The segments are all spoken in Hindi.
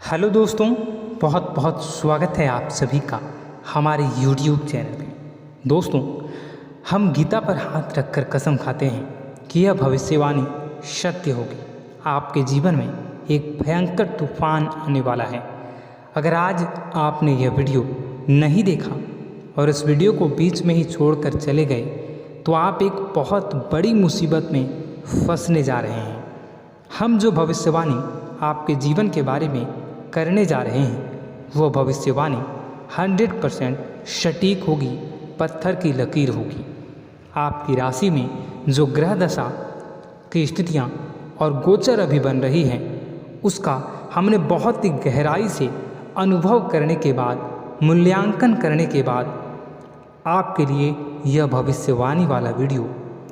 हेलो दोस्तों, बहुत बहुत स्वागत है आप सभी का हमारे YouTube चैनल पे। दोस्तों, हम गीता पर हाथ रखकर कसम खाते हैं कि यह भविष्यवाणी सत्य होगी। आपके जीवन में एक भयंकर तूफान आने वाला है। अगर आज आपने यह वीडियो नहीं देखा और इस वीडियो को बीच में ही छोड़कर चले गए तो आप एक बहुत बड़ी मुसीबत में फंसने जा रहे हैं। हम जो भविष्यवाणी आपके जीवन के बारे में करने जा रहे हैं वो भविष्यवाणी 100% सटीक होगी, पत्थर की लकीर होगी। आपकी राशि में जो ग्रह दशा की स्थितियाँ और गोचर अभी बन रही हैं उसका हमने बहुत ही गहराई से अनुभव करने के बाद, मूल्यांकन करने के बाद आपके लिए यह भविष्यवाणी वाला वीडियो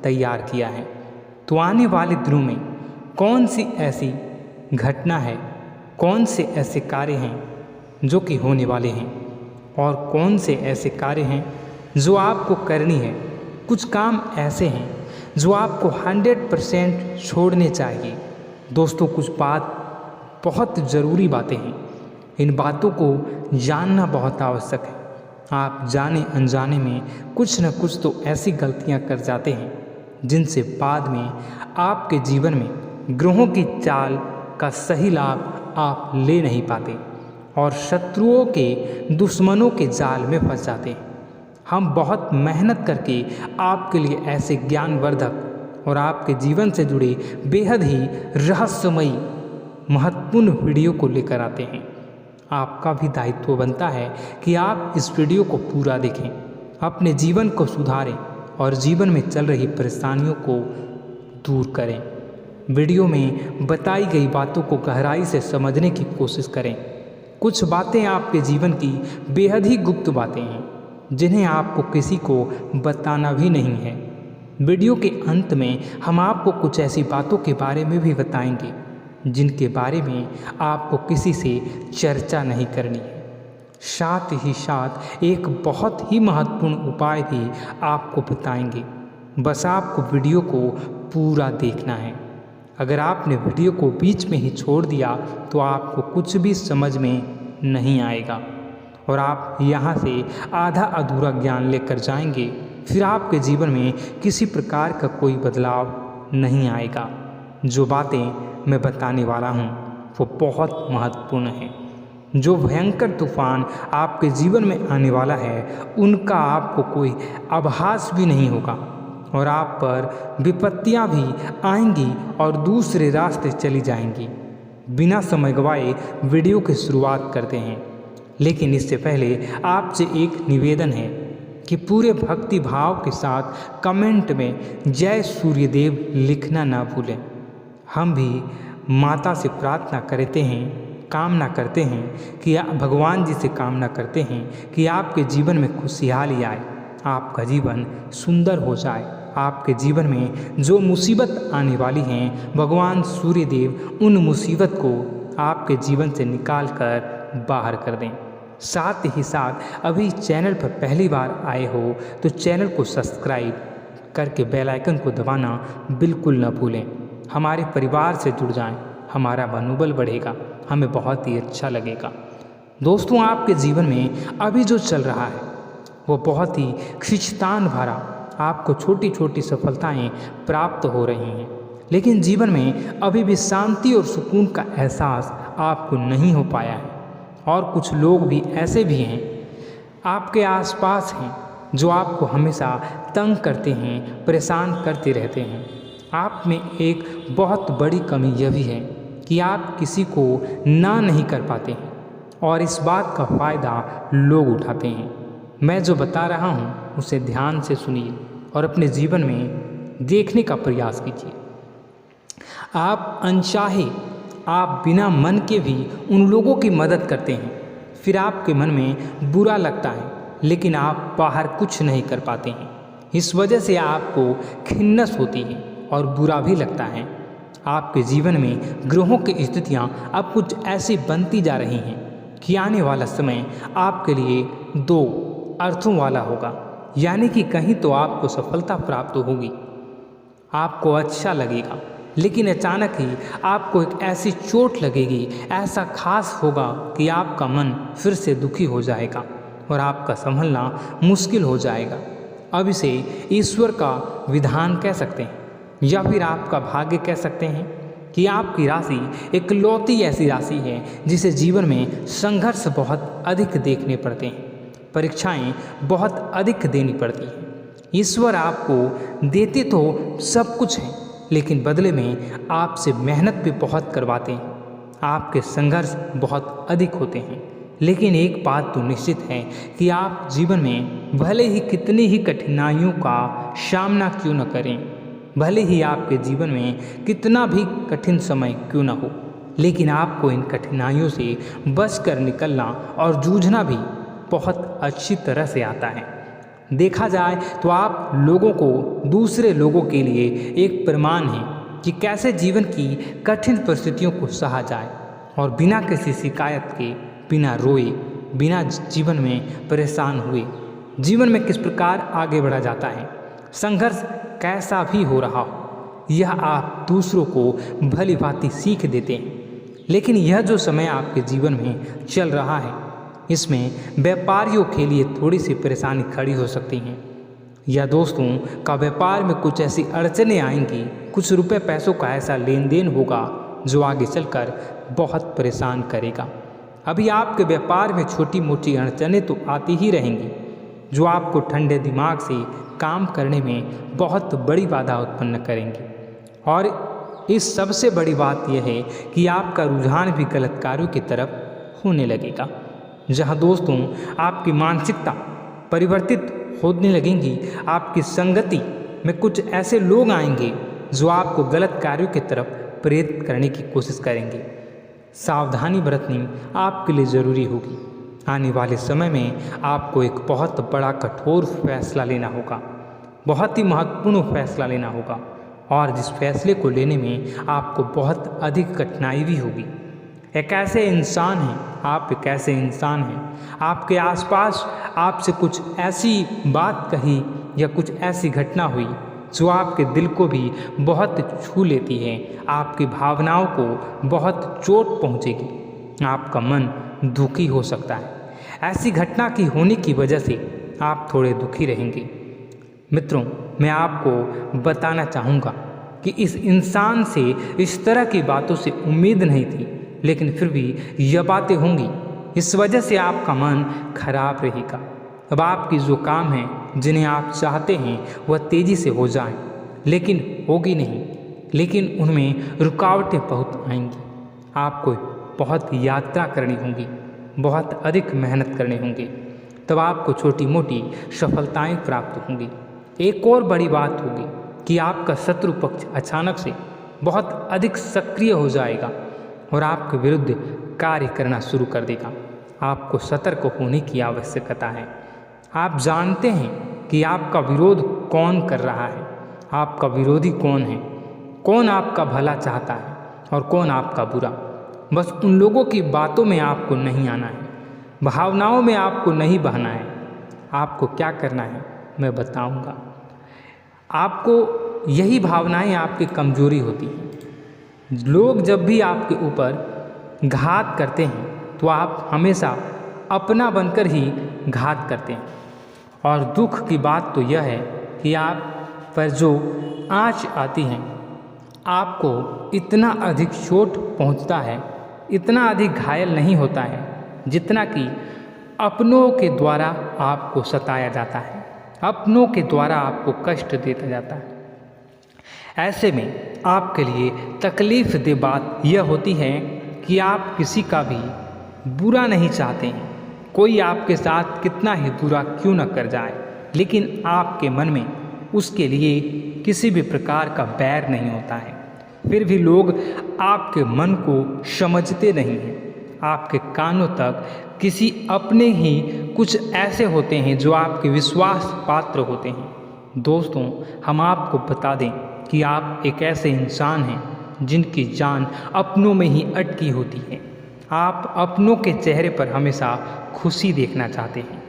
तैयार किया है। तो आने वाले दिनों में कौन सी ऐसी घटना है, कौन से ऐसे कार्य हैं जो कि होने वाले हैं और कौन से ऐसे कार्य हैं जो आपको करनी है। कुछ काम ऐसे हैं जो आपको 100% छोड़ने चाहिए। दोस्तों, कुछ बात बहुत ज़रूरी बातें हैं। इन बातों को जानना बहुत आवश्यक है। आप जाने अनजाने में कुछ न कुछ तो ऐसी गलतियां कर जाते हैं जिनसे बाद में आपके जीवन में ग्रहों की चाल का सही लाभ आप ले नहीं पाते और शत्रुओं के, दुश्मनों के जाल में फंस जाते हैं। हम बहुत मेहनत करके आपके लिए ऐसे ज्ञानवर्धक और आपके जीवन से जुड़े बेहद ही रहस्यमयी महत्वपूर्ण वीडियो को लेकर आते हैं। आपका भी दायित्व बनता है कि आप इस वीडियो को पूरा देखें, अपने जीवन को सुधारें और जीवन में चल रही परेशानियों को दूर करें। वीडियो में बताई गई बातों को गहराई से समझने की कोशिश करें। कुछ बातें आपके जीवन की बेहद ही गुप्त बातें हैं जिन्हें आपको किसी को बताना भी नहीं है। वीडियो के अंत में हम आपको कुछ ऐसी बातों के बारे में भी बताएंगे जिनके बारे में आपको किसी से चर्चा नहीं करनी है। साथ ही साथ एक बहुत ही महत्वपूर्ण उपाय भी आपको बताएंगे। बस आपको वीडियो को पूरा देखना है। अगर आपने वीडियो को बीच में ही छोड़ दिया तो आपको कुछ भी समझ में नहीं आएगा और आप यहाँ से आधा अधूरा ज्ञान लेकर जाएंगे। फिर आपके जीवन में किसी प्रकार का कोई बदलाव नहीं आएगा। जो बातें मैं बताने वाला हूँ वो बहुत महत्वपूर्ण है। जो भयंकर तूफान आपके जीवन में आने वाला है उनका आपको कोई आभास भी नहीं होगा और आप पर विपत्तियां भी आएंगी और दूसरे रास्ते चली जाएंगी। बिना समय गवाए वीडियो की शुरुआत करते हैं, लेकिन इससे पहले आपसे एक निवेदन है कि पूरे भक्ति भाव के साथ कमेंट में जय सूर्यदेव लिखना ना भूलें। हम भी माता से प्रार्थना करते हैं, कामना करते हैं कि भगवान जी से कामना करते हैं कि आपके जीवन में खुशहाली आए, आपका जीवन सुंदर हो जाए। आपके जीवन में जो मुसीबत आने वाली हैं भगवान सूर्यदेव उन मुसीबत को आपके जीवन से निकाल कर बाहर कर दें। साथ ही साथ अभी चैनल पर पहली बार आए हो तो चैनल को सब्सक्राइब करके बेल आइकन को दबाना बिल्कुल न भूलें। हमारे परिवार से जुड़ जाएं, हमारा मनोबल बढ़ेगा, हमें बहुत ही अच्छा लगेगा। दोस्तों, आपके जीवन में अभी जो चल रहा है वो बहुत ही खींचतान भरा, आपको छोटी छोटी सफलताएं प्राप्त हो रही हैं, लेकिन जीवन में अभी भी शांति और सुकून का एहसास आपको नहीं हो पाया है। और कुछ लोग भी ऐसे भी हैं आपके आसपास हैं जो आपको हमेशा तंग करते हैं, परेशान करते रहते हैं। आप में एक बहुत बड़ी कमी यह भी है कि आप किसी को ना नहीं कर पाते हैं और इस बात का फ़ायदा लोग उठाते हैं। मैं जो बता रहा हूँ उसे ध्यान से सुनिए और अपने जीवन में देखने का प्रयास कीजिए। आप अनचाहे, आप बिना मन के भी उन लोगों की मदद करते हैं, फिर आपके मन में बुरा लगता है लेकिन आप बाहर कुछ नहीं कर पाते हैं। इस वजह से आपको खिन्नस होती है और बुरा भी लगता है। आपके जीवन में ग्रहों की स्थितियाँ अब कुछ ऐसी बनती जा रही हैं कि आने वाला समय आपके लिए दो अर्थों वाला होगा। यानी कि कहीं तो आपको सफलता प्राप्त होगी, आपको अच्छा लगेगा, लेकिन अचानक ही आपको एक ऐसी चोट लगेगी, ऐसा खास होगा कि आपका मन फिर से दुखी हो जाएगा और आपका संभलना मुश्किल हो जाएगा। अब इसे ईश्वर का विधान कह सकते हैं या फिर आपका भाग्य कह सकते हैं कि आपकी राशि इकलौती ऐसी राशि है जिसे जीवन में संघर्ष बहुत अधिक देखने पड़ते हैं, परीक्षाएं बहुत अधिक देनी पड़ती हैं। ईश्वर आपको देते तो सब कुछ है, लेकिन बदले में आपसे मेहनत भी बहुत करवाते हैं। आपके संघर्ष बहुत अधिक होते हैं, लेकिन एक बात तो निश्चित है कि आप जीवन में भले ही कितनी ही कठिनाइयों का सामना क्यों न करें, भले ही आपके जीवन में कितना भी कठिन समय क्यों न हो, लेकिन आपको इन कठिनाइयों से बच कर निकलना और जूझना भी बहुत अच्छी तरह से आता है। देखा जाए तो आप लोगों को दूसरे लोगों के लिए एक प्रमाण है कि कैसे जीवन की कठिन परिस्थितियों को सहा जाए और बिना किसी शिकायत के, बिना रोए, बिना जीवन में परेशान हुए जीवन में किस प्रकार आगे बढ़ा जाता है। संघर्ष कैसा भी हो रहा हो, यह आप दूसरों को भली भांति सीख देते हैं। लेकिन यह जो समय आपके जीवन में चल रहा है, इसमें व्यापारियों के लिए थोड़ी सी परेशानी खड़ी हो सकती हैं, या दोस्तों का व्यापार में कुछ ऐसी अड़चनें आएंगी, कुछ रुपए पैसों का ऐसा लेन देन होगा जो आगे चलकर बहुत परेशान करेगा। अभी आपके व्यापार में छोटी मोटी अड़चनें तो आती ही रहेंगी, जो आपको ठंडे दिमाग से काम करने में बहुत बड़ी बाधा उत्पन्न करेंगी। और इस सबसे बड़ी बात यह है कि आपका रुझान भी गलत कार्यों की तरफ होने लगेगा, जहाँ दोस्तों आपकी मानसिकता परिवर्तित होने लगेंगी। आपकी संगति में कुछ ऐसे लोग आएंगे जो आपको गलत कार्यों की तरफ प्रेरित करने की कोशिश करेंगे। सावधानी बरतनी आपके लिए ज़रूरी होगी। आने वाले समय में आपको एक बहुत बड़ा कठोर फैसला लेना होगा, बहुत ही महत्वपूर्ण फैसला लेना होगा, और जिस फैसले को लेने में आपको बहुत अधिक कठिनाई भी होगी। एक ऐसे इंसान हैं, आप एक ऐसे इंसान हैं, आपके आसपास आपसे कुछ ऐसी बात कही या कुछ ऐसी घटना हुई जो आपके दिल को भी बहुत छू लेती है, आपकी भावनाओं को बहुत चोट पहुंचेगी, आपका मन दुखी हो सकता है। ऐसी घटना की होने की वजह से आप थोड़े दुखी रहेंगे। मित्रों, मैं आपको बताना चाहूँगा कि इस इंसान से इस तरह की बातों से उम्मीद नहीं थी, लेकिन फिर भी यह बातें होंगी। इस वजह से आपका मन खराब रहेगा। अब आपकी जो काम है, जिन्हें आप चाहते हैं वह तेज़ी से हो जाएं, लेकिन होगी नहीं, लेकिन उनमें रुकावटें बहुत आएंगी। आपको बहुत यात्रा करनी होगी, बहुत अधिक मेहनत करने होंगे, तब आपको छोटी मोटी सफलताएं प्राप्त होंगी। एक और बड़ी बात होगी कि आपका शत्रु पक्ष अचानक से बहुत अधिक सक्रिय हो जाएगा और आपके विरुद्ध कार्य करना शुरू कर देगा। आपको सतर्क होने की आवश्यकता है। आप जानते हैं कि आपका विरोध कौन कर रहा है, आपका विरोधी कौन है, कौन आपका भला चाहता है और कौन आपका बुरा। बस उन लोगों की बातों में आपको नहीं आना है, भावनाओं में आपको नहीं बहना है। आपको क्या करना है मैं बताऊंगा। आपको यही भावनाएं आपकी कमजोरी होती हैं। लोग जब भी आपके ऊपर घात करते हैं तो आप हमेशा अपना बनकर ही घात करते हैं। और दुख की बात तो यह है कि आप पर जो आँच आती है, आपको इतना अधिक चोट पहुंचता है, इतना अधिक घायल नहीं होता है जितना कि अपनों के द्वारा आपको सताया जाता है, अपनों के द्वारा आपको कष्ट देता जाता है। ऐसे में आपके लिए तकलीफ दे बात यह होती है कि आप किसी का भी बुरा नहीं चाहते हैं। कोई आपके साथ कितना ही बुरा क्यों न कर जाए, लेकिन आपके मन में उसके लिए किसी भी प्रकार का बैर नहीं होता है। फिर भी लोग आपके मन को समझते नहीं हैं। आपके कानों तक किसी अपने ही कुछ ऐसे होते हैं जो आपके विश्वास पात्र होते हैं। दोस्तों, हम आपको बता दें कि आप एक ऐसे इंसान हैं जिनकी जान अपनों में ही अटकी होती है। आप अपनों के चेहरे पर हमेशा खुशी देखना चाहते हैं,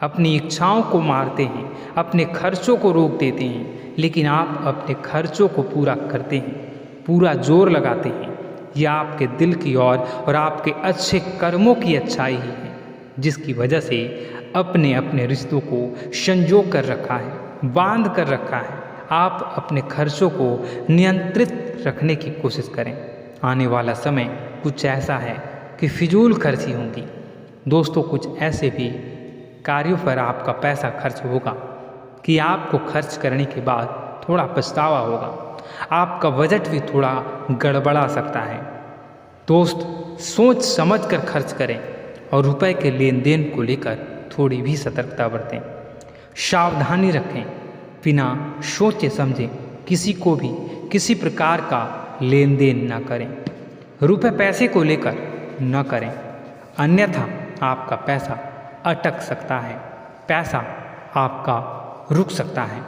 अपनी इच्छाओं को मारते हैं, अपने खर्चों को रोक देते हैं, लेकिन आप अपने खर्चों को पूरा करते हैं। पूरा जोर लगाते हैं। यह आपके दिल की और आपके अच्छे कर्मों की अच्छाई ही है, जिसकी वजह से अपने अपने रिश्तों को संजो कर रखा है, बांध कर रखा है। आप अपने खर्चों को नियंत्रित रखने की कोशिश करें। आने वाला समय कुछ ऐसा है कि फिजूल खर्ची होंगी। दोस्तों, कुछ ऐसे भी कार्यों पर आपका पैसा खर्च होगा कि आपको खर्च करने के बाद थोड़ा पछतावा होगा। आपका बजट भी थोड़ा गड़बड़ा सकता है। दोस्त, सोच समझ कर खर्च करें और रुपए के लेन देन को लेकर थोड़ी भी सतर्कता बरतें। सावधानी रखें, बिना सोचे समझे किसी को भी किसी प्रकार का लेन देन न करें। रुपए पैसे को लेकर न करें, अन्यथा आपका पैसा अटक सकता है, पैसा आपका रुक सकता है।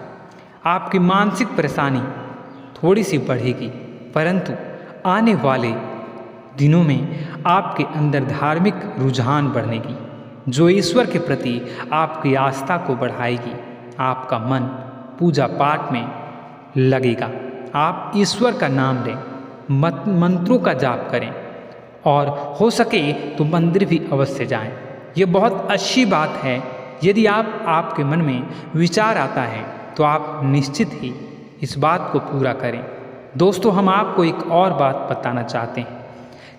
आपकी मानसिक परेशानी थोड़ी सी बढ़ेगी, परंतु आने वाले दिनों में आपके अंदर धार्मिक रुझान बढ़ेगी, जो ईश्वर के प्रति आपकी आस्था को बढ़ाएगी। आपका मन पूजा पाठ में लगेगा। आप ईश्वर का नाम लें, मंत्रों का जाप करें और हो सके तो मंदिर भी अवश्य जाएं। ये बहुत अच्छी बात है। यदि आपके मन में विचार आता है तो आप निश्चित ही इस बात को पूरा करें। दोस्तों, हम आपको एक और बात बताना चाहते हैं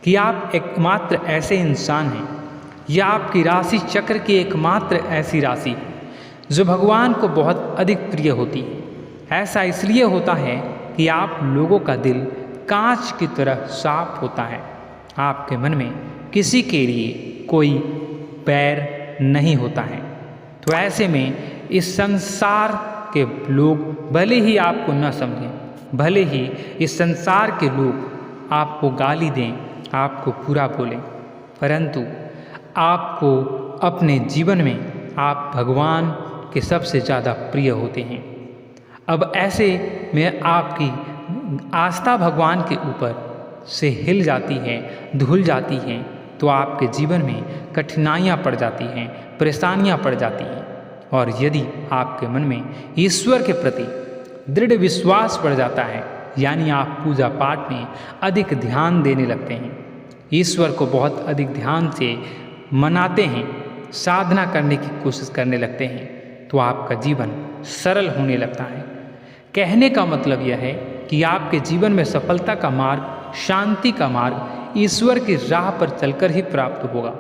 कि आप एकमात्र ऐसे इंसान हैं, यह आपकी राशि चक्र की एकमात्र ऐसी राशि है जो भगवान को बहुत अधिक प्रिय होती है। ऐसा इसलिए होता है कि आप लोगों का दिल कांच की तरह साफ होता है। आपके मन में किसी के लिए कोई बैर नहीं होता है। तो ऐसे में इस संसार के लोग भले ही आपको न समझें, भले ही इस संसार के लोग आपको गाली दें, आपको बुरा बोलें, परंतु आपको अपने जीवन में आप भगवान के सबसे ज़्यादा प्रिय होते हैं। अब ऐसे में आपकी आस्था भगवान के ऊपर से हिल जाती है, धुल जाती है, तो आपके जीवन में कठिनाइयाँ पड़ जाती हैं, परेशानियाँ पड़ जाती हैं। और यदि आपके मन में ईश्वर के प्रति दृढ़ विश्वास बढ़ जाता है, यानी आप पूजा पाठ में अधिक ध्यान देने लगते हैं, ईश्वर को बहुत अधिक ध्यान से मनाते हैं, साधना करने की कोशिश करने लगते हैं, तो आपका जीवन सरल होने लगता है। कहने का मतलब यह है कि आपके जीवन में सफलता का मार्ग, शांति का मार्ग ईश्वर की राह पर चलकर ही प्राप्त होगा।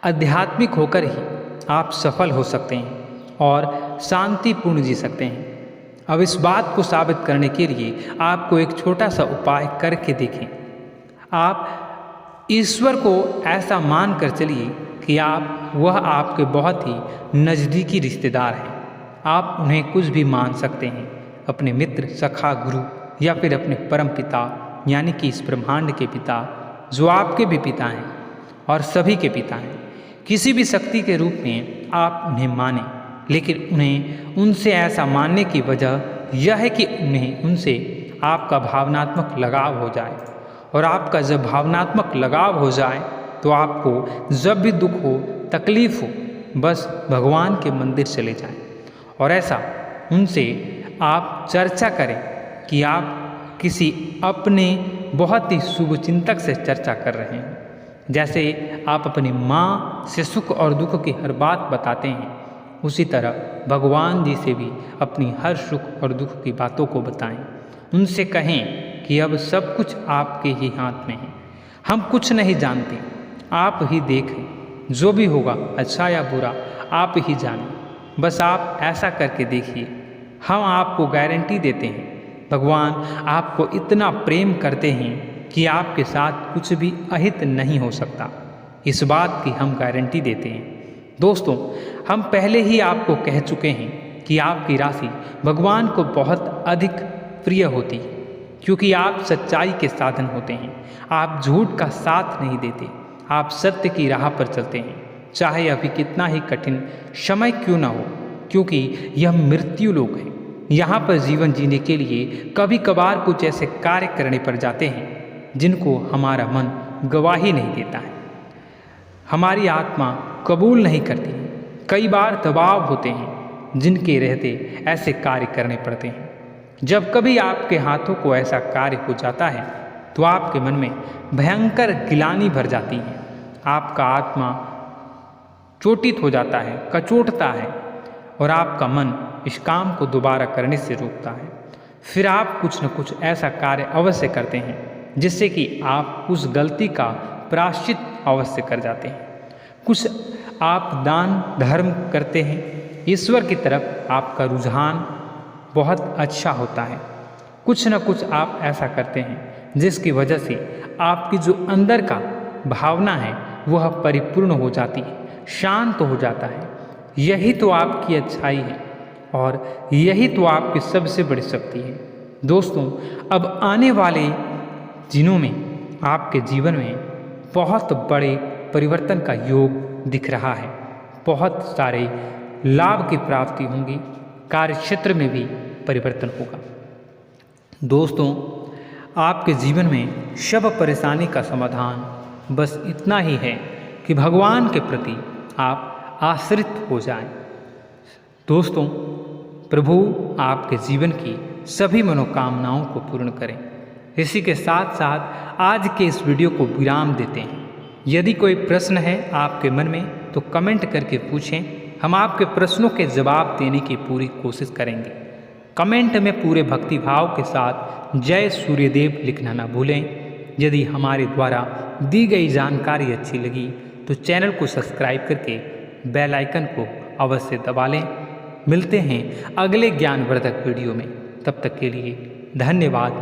आध्यात्मिक होकर ही आप सफल हो सकते हैं और शांतिपूर्ण जी सकते हैं। अब इस बात को साबित करने के लिए आपको एक छोटा सा उपाय करके देखें। आप ईश्वर को ऐसा मान कर चलिए कि वह आपके बहुत ही नज़दीकी रिश्तेदार हैं। आप उन्हें कुछ भी मान सकते हैं, अपने मित्र, सखा, गुरु या फिर अपने परम पिता, यानी कि इस ब्रह्मांड के पिता, जो आपके भी पिता हैं और सभी के पिता हैं। किसी भी शक्ति के रूप में आप उन्हें मानें, लेकिन उन्हें उनसे ऐसा मानने की वजह यह है कि उनसे आपका भावनात्मक लगाव हो जाए। और आपका जब भावनात्मक लगाव हो जाए तो आपको जब भी दुख हो, तकलीफ हो, बस भगवान के मंदिर चले जाएं और ऐसा उनसे आप चर्चा करें कि आप किसी अपने बहुत ही शुभचिंतक से चर्चा कर रहे हैं। जैसे आप अपनी माँ से सुख और दुख की हर बात बताते हैं, उसी तरह भगवान जी से भी अपनी हर सुख और दुख की बातों को बताएं। उनसे कहें कि अब सब कुछ आपके ही हाथ में है, हम कुछ नहीं जानते, आप ही देखें, जो भी होगा अच्छा या बुरा आप ही जानें। बस आप ऐसा करके देखिए, हम आपको गारंटी देते हैं भगवान आपको इतना प्रेम करते हैं कि आपके साथ कुछ भी अहित नहीं हो सकता। इस बात की हम गारंटी देते हैं। दोस्तों, हम पहले ही आपको कह चुके हैं कि आपकी राशि भगवान को बहुत अधिक प्रिय होती है, क्योंकि आप सच्चाई के साधन होते हैं। आप झूठ का साथ नहीं देते, आप सत्य की राह पर चलते हैं, चाहे अभी कितना ही कठिन समय क्यों ना हो, क्योंकि यह मृत्यु लोक है। यहाँ पर जीवन जीने के लिए कभी कभार कुछ ऐसे कार्य करने पड़ जाते हैं जिनको हमारा मन गवाही नहीं देता है, हमारी आत्मा कबूल नहीं करती है। कई बार दबाव होते हैं जिनके रहते ऐसे कार्य करने पड़ते हैं। जब कभी आपके हाथों को ऐसा कार्य हो जाता है तो आपके मन में भयंकर गिलानी भर जाती है। आपका आत्मा चोटित हो जाता है, कचोटता है और आपका मन इस काम को दोबारा करने से रोकता है। फिर आप कुछ न कुछ ऐसा कार्य अवश्य करते हैं जिससे कि आप उस गलती का प्रायश्चित अवश्य कर जाते हैं। कुछ आप दान धर्म करते हैं, ईश्वर की तरफ आपका रुझान बहुत अच्छा होता है। कुछ न कुछ आप ऐसा करते हैं जिसकी वजह से आपकी जो अंदर का भावना है वह परिपूर्ण हो जाती है, शांत हो जाता है। यही तो आपकी अच्छाई है और यही तो आपकी सबसे बड़ी शक्ति है। दोस्तों, अब आने वाले दिनों में आपके जीवन में बहुत बड़े परिवर्तन का योग दिख रहा है। बहुत सारे लाभ की प्राप्ति होंगी, कार्यक्षेत्र में भी परिवर्तन होगा। दोस्तों, आपके जीवन में सब परेशानी का समाधान बस इतना ही है कि भगवान के प्रति आप आश्रित हो जाएं। दोस्तों, प्रभु आपके जीवन की सभी मनोकामनाओं को पूर्ण करें। इसी के साथ साथ आज के इस वीडियो को विराम देते हैं। यदि कोई प्रश्न है आपके मन में तो कमेंट करके पूछें, हम आपके प्रश्नों के जवाब देने की पूरी कोशिश करेंगे। कमेंट में पूरे भक्तिभाव के साथ जय सूर्यदेव लिखना ना भूलें। यदि हमारे द्वारा दी गई जानकारी अच्छी लगी तो चैनल को सब्सक्राइब करके बेल आइकन को अवश्य दबा लें। मिलते हैं अगले ज्ञानवर्धक वीडियो में। तब तक के लिए धन्यवाद।